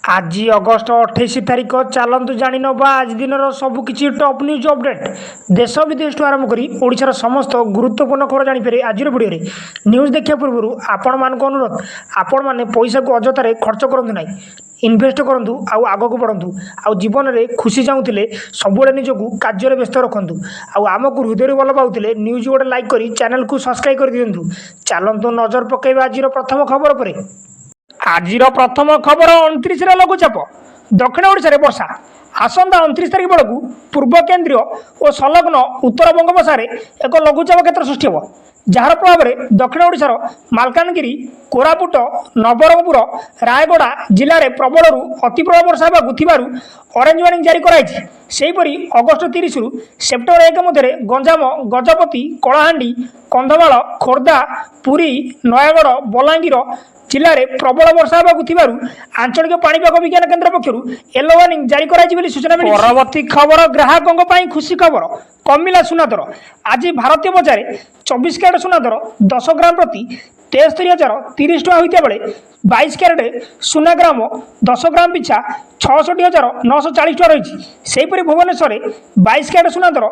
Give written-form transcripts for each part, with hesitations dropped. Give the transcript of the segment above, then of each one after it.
आज अगस्ट 28 तारिख चलतु जाणी ना आज दिन सबकि टॉप न्यूज अपडेट देश विदेश आरंभ कर ओडिशार समस्त गुरुत्वपूर्ण खबर जानीपर आज वीडियो न्यूज देखा पूर्व आपण मान अनुरोध आपण मैंने पैसा को अजतार खर्च करूँ ना इनभेस्ट करूँ आग को बढ़ू आउ जीवन में खुशी चाहूले सब निजक कार्य व्यस्त रखु आमको हृदय भल पाते न्यूज गोटे लाइक कर चैनल को सब्सक्राइब कर दिंतु चलतु नजर पकेबा आज प्रथम खबर पर आज प्रथम खबर 29 लघुचाप दक्षिण ओडिशा रे वर्षा आसंता 29 तारिख बेलू पूर्व केन्द्रीय और संलग्न उत्तर बंगोपसागरे एक लघुचाप क्षेत्र सृष्टि हो जार प्रभाव में दक्षिण ओडिशार मालकानगिरी कोरापुट नवरंगपुर रायगड़ा जिले में प्रबल अति प्रबल वर्षा होगार ऑरेंज वार्निंग जारी कराई। सेहीपरि अगस्ट 30 रु सेप्टेम्बर 1 मध्य गंजाम गजपति कलाहांडी कंधमाल खोर्धा पुरी नयगढ़ बलांगीर जिले में प्रबल वर्षा होगार आंचलिक पाणीपाग विज्ञान केन्द्र पक्षर येलो वार्निंग जारी कराई सूचना मिली। परवर्ती खबर ग्राहकों खुशी खबर कमिला सुना दर आज भारतीय बजार 24 कैरेट सुना दर 10 ग्राम प्रति 73,030 टଙ୍କା होता बेले 22 कैरेट सुना ग्राम 10 ग्राम पिछा 66,940 टଙ୍କା रही। सेहीपरि भुवनेश्वर 22 कैरेट सुना दर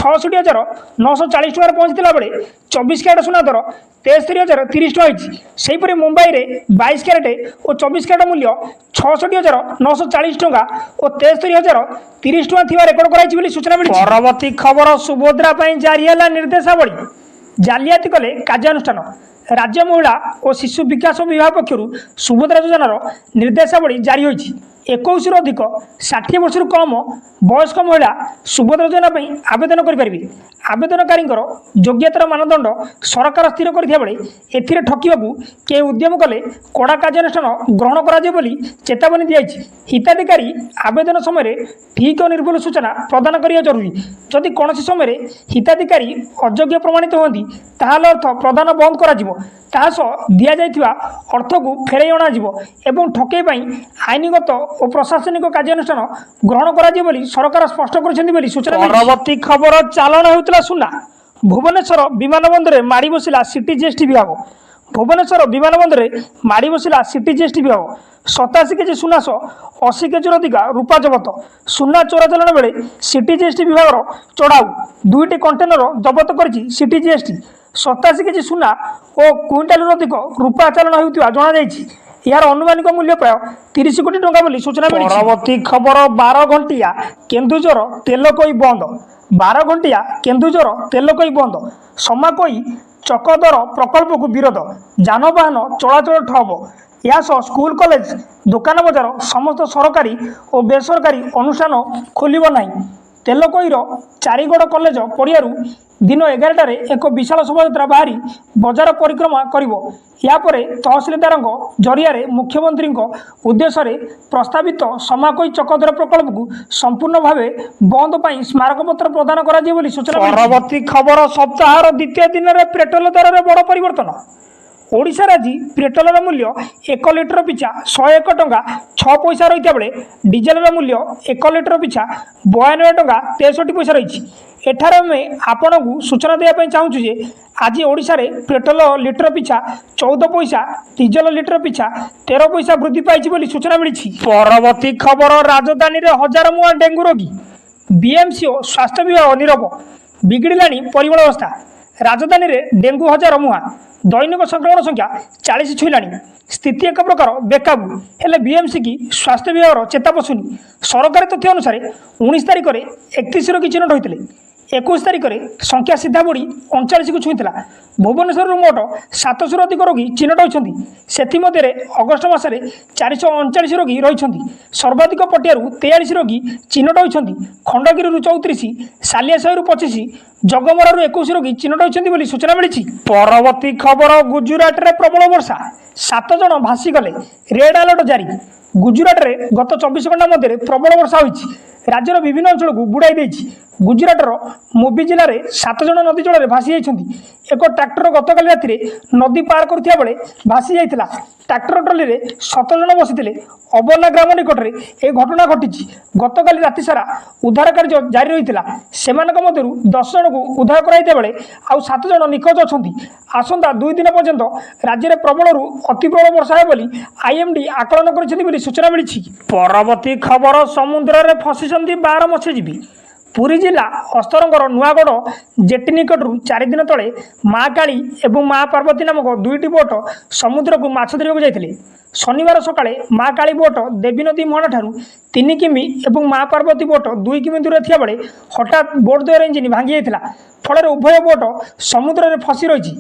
66,940 टଙ୍କା पहुंचता बेले 24 कैरेट सुना दर 73,030 टଙ୍କା होती। सेहीपरि मुंबई में 22 कैरेट और 24 कैरेट मूल्य 66,940 टଙ୍କା और 73,030 टଙ୍କା थी रेकर्ड कराई सूचना मिली। परवर्ती खबर सुभद्रा जारी है निर्देशावली जालियाती कले कार्यानुष्ठान राज्य महिला और शिशु विकास विभाग पक्षर सुभद्रा योजनार निर्देशावली जारी होती। 21 अधिक 60 वर्ष कम वयस्क महिला सुभद्रा योजना आवेदन करेंगे। आवेदनकारी योग्यतार मानदंड सरकार स्थिर करथिया बेले एथिरे ठकिबाकू के उद्यम कले कड़ा कार्यानुष्ठान ग्रहण करा चेतावनी दी। हिताधिकारी आवेदन समय ठीक और निर्भुल सूचना प्रदान करने जरूरी। जदि कौन समय हिताधिकारी अयोग्य प्रमाणित होती ताल अर्थ प्रदान बंद कर दि जा अर्थ को फेरई अणाव ठकई आईनगत और प्रशासनिक कार्यानुष्ठान ग्रहण कर सरकार स्पष्ट कर सूचना। परवर्ती खबर चालाण होता सुना भुवनेश्वर विमान बंदर माड़ी बसला सिटी जीएसटी विभाग। भुवनेश्वर विमान बंदर माड़ी बसला सिटी जीएसटी विभाग 87 केजी सुना 80 केजी अधिका रूपा जबत सुना चोराचालाण बेले सिटी जीएसटी विभाग चढ़ाऊ 2टी कंटेनर जबत कर सिटी जीएसटी 87 केजी सुना और क्विंटाल अधिक रूपा चालाण होता जनाई। यार अनुमानिक मूल्य प्राय 30 कोटी टंका बोली सूचना मिली। परवर्ती खबर 12 घंटिया केन्दुझर तेल कोई बंद 12 घंटिया केन्दुझर तेल कोई बंद समाकोई चकदर प्रकल्प को विरोध जानवाहन चलाचल ठप या स्कूल कॉलेज दुकान बजार समस्त सरकारी और बेसरकारी अनुष्ठान खोलिब नहीं। तेलकोईर चारिगड़ कॉलेज पड़ियारू दिन 11टार एक विशाल शोभायात्रा बाहरी बजार परिक्रमा करिवो। यापर तहसिलदार जरिया मुख्यमंत्री उद्देश्य प्रस्तावित समाकोई चकधर प्रकल्प को संपूर्ण भाव बंद पर स्मारकपत्र प्रदान कर सूचना। परवर्ती खबर सप्ताहर द्वितीय दिन में पेट्रोल दर में बड़ परिवर्तन। ओडिशा आज पेट्रोल मूल्य 1 लिटर पिछा 101 टंका 6 पैसा रही बेले डीजेल मूल्य 1 लिटर पिछा 92 टंका 63 पैसा रही। एठार मैं आपण को सूचना देवाई चाहूँ जे आज ओडिशा रे पेट्रोल लिटर पिछा 14 पैसा डीजेल लिटर पिछा 13 पैसा वृद्धि पाई सूचना मिली। परवर्ती खबर राजधानी रे हजार मुआ डेंगू रोगी बीएमसीओ स्वास्थ्य विभाग नीरव बिगड़लानी परिमल अवस्था। राजधानी रे डेंगू हजार मुआ दैनिक संक्रमण संख्या 40 छुईला स्थिति एक प्रकार बेकाबू हेले बीएमसी की स्वास्थ्य विभाग चेता पशुनी। सरकारी तथ्य अनुसार 19 तारिख में 31 रोगी चिन्हट होते 21 तारिख में संख्या सीधा बढ़ी 39 को छुईला। भुवनेश्वर मोट 700 अधिक रोगी चिन्हट होती से अगस्ट मसरे 439 रोगी रही। सर्वाधिक पटियारू 43 रोगी चिन्हट होती खंडगिरी 34 सालियासाही 25 जगमरारू 21 रोगी चिन्हट होती सूचना मिली। परवर्ती खबर गुजरात में प्रबल वर्षा 7 जन भासीगले रेड अलर्ट जारी। गुजरात में गत 24 घंटा मध्य प्रबल वर्षा होती राज्यर विभिन्न अंचल को बुड़ाई देछि। गुजरातर मोबी जिले में 7 जन नदी जल भासी जाइछन्ति एक ट्राक्टर गतकाली राति नदी पार करुवा बेले भासी जाता। ट्राक्टर ट्रली 17 जन बसी अबरना ग्राम निकट में यह घटना घटी। गतकाली राति सारा उद्धार कार्य जारी रही है। से 10 जन को उद्धार कराइते बेले आउ 7 जन निखोज अच्छा। आसंता 2 दिन पर्यंत राज्य में प्रबल अति प्रबल वर्षा है बोली आईएमडी आकलन कर सूचना मिली। परवर्ती खबर समुद्र में फसी 12 मत्स्यजीवी। पुरी जिला हस्तरंगर नुआगढ़ जेटी निकट 4 दिन तले माँ काली एवं माँ पार्वती नामक 2टी बोट समुद्र को माछ धरने जाते। शनिवार सकाळे माँ काली बोट देवी नदी मुहाण ठारू 3 किमी और माँ पार्वती बोट 2 किमी दूर थिया बेले हठात बोट द्वयर इंजिन भांगी जाता। फल उभय बोट समुद्र में फसी रही।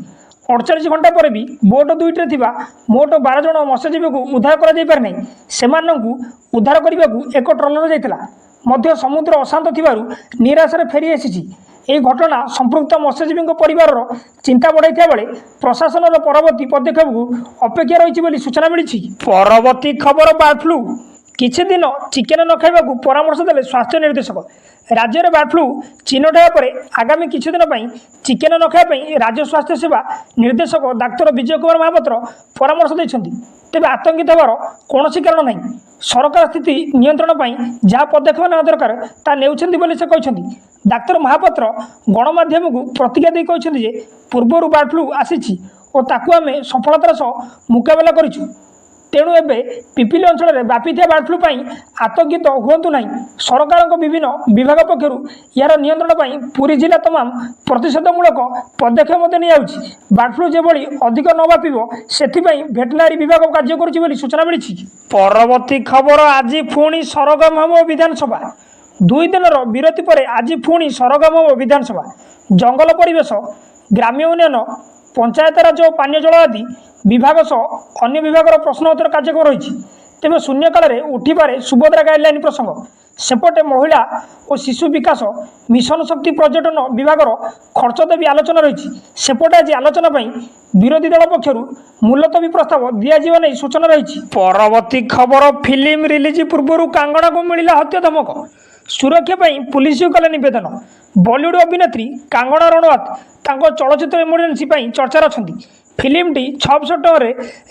48 घंटा पर भी बोट 2टी थिबा मोट 12 जन मत्स्यजीवी को उद्धार कर उद्धार करने एक ट्रलर जाता। मध्य समुद्र अशांत थिबारु निराशार फेरी आसी। यह घटना संपृक्त मत्स्यजीवी परिवार चिंता बढ़ाई बेले प्रशासन परवर्ती पदक्षेप को अपेक्षा रही सूचना मिली। परवर्ती खबर बर्ड फ्लू। किछि दिन चिकेन न खाइबा परामर्श देले स्वास्थ्य निर्देशक। राज्य में बर्ड फ्लू चिन्हट पर आगामी किछि दिन पर चिकेन न खाइबा राज्य स्वास्थ्य सेवा निर्देशक डाक्तर विजय कुमार महापात्र परामर्श देइछन्ति। तेज आतंकित होवार कौन कारण ना। सरकार स्थिति नियंत्रण पर जहाँ पदक्षेप ना दरकार ता नेउछन्ति बोली से कहते। डाक्तर महापात्र गणमाध्यम को प्रतिज्ञा दे कहते पूर्वर बर्ड फ्लू आसी और ताकू आम सफलतार सह मुकाबला करूँ। तेणु एवं पिपिली अंचल में व्यापी बर्ड फ्लू आतंकित हुंतु ना। सरकार विभिन्न विभाग पक्षर यार नियंत्रण पर पुरी जिला तमाम प्रतिषेधमूलक पदक्षेप नहीं। बर्ड फ्लू जो अधिक न व्यापीब से भेटेनारी विभाग कार्य करुँच सूचना मिली। परवर्ती खबर आज पुणी सरगम हम विधानसभा। 2 दिन विरति पर आज पुणी सरगम हम विधानसभा। जंगल परिवेश ग्राम्य उन्नयन पंचायतराज और पानीय जल आदि विभाग सह अन्य विभाग प्रश्नोत्तर कार्यक्रम रही। तेज शून्यकाल उठिबारे सुभद्रा गाइडलाइन प्रसंग सेपटे महिला और शिशु विकास मिशन शक्ति पर्यटन विभाग खर्च देवी आलोचना रही। सेपटे आज आलोचना विरोधी दल पक्षर मुलतवी प्रस्ताव दिज्व नहीं सूचना रही। परवर्ती खबर फिल्म रिलीज पूर्व कांगड़ा को मिला हत्या धमक। सुरक्षा पुलिस को कले नवेदन। बॉलीवुड अभिनेत्री कांगड़ा रणवत चलचित्र इमरजेंसी चर्चार अच्छा। फिल्मटी 600 टकर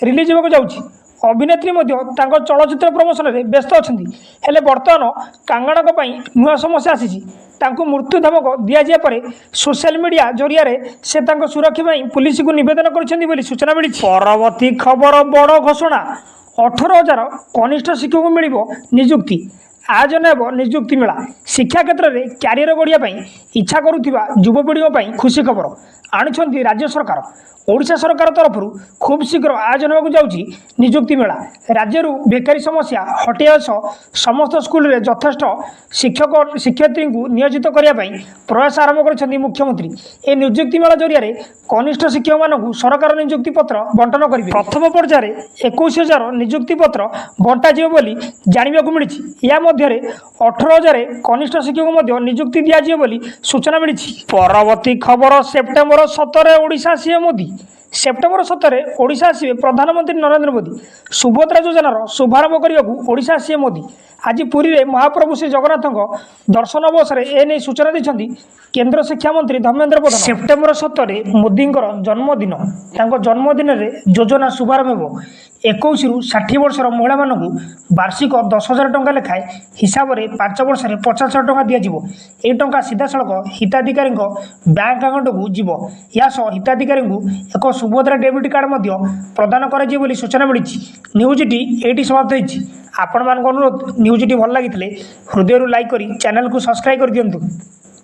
रिलीज होगा जाऊँगी। अभिनेत्री चलचित्र प्रमोशन में व्यस्त अच्छा। हेले बर्तमान कांगड़ा नुआ समस्या आसी। मृत्यु धमक दिज्व पर सोशल मीडिया जरिया से सुरक्षा पुलिस को नवेदन कर सूचना मिली। परवर्ती खबर बड़ घोषणा 18,000 कनिष्ठ शिक्षक को मिल निजुक्ति। आयोजन हो निजुक्ति मेला। शिक्षा क्षेत्र में क्यारियर गढ़िया इच्छा करुवा युवपीढ़ी खुशी खबर आनी राज्य सरकार। ओडिशा सरकार तरफ खूब शीघ्र आयोजन होगा जाऊँगी निजुक्ति मेला। राज्य बेकारी समस्या हटाइवा सह समस्त स्कूल में यथेष्ट शिक्षक शिक्षयित्री को नियोजित करने प्रयास आरंभ कर मुख्यमंत्री। ए निजुक्ति मेला जरिया कनिष्ठ शिक्षक मानक सरकार निजुक्ति पत्र बंटन करेंगे। प्रथम पर्यायर 21,000 निजुक्ति पत्र बंटा बोली जानवा को मिली। या मध्य 18,000 कनिष्ठ शिक्षक निजुक्ति दिज्व सूचना मिली। परवर्ती खबर September 17 Odisha CM Modi. September 17 Odisha आसवे प्रधानमंत्री नरेंद्र मोदी। सुभद्रा योजनार शुभारंभ करने को ओडिशा सीएम मोदी आज पुरी में महाप्रभु श्री जगन्नाथ दर्शन अवसर एने सूचना देते केंद्र शिक्षा मंत्री धर्मेंद्र प्रधान। सेप्टेम्बर 17 मोदी जन्मदिन। जन्मदिन में योजना शुभारंभ हो। 21 ରୁ 60 वर्षर महिला वार्षिक 10,000 टंका लेखाएं हिसाब से 5 वर्ष 50,000 टंका दिज्व। यह टंका सीधा सड़क हिताधिकारी बैंक अकाउंट को जीव। या हिताधिकारी एक सुभद्रा डेबिट कार्ड प्रदान कर सूचना मिली। न्यूजटी ये समाप्त होती। आपण मान अनुरोध न्यूजटी भल लगी हृदय लाइक कर चैनल को सब्सक्राइब कर दिंतु।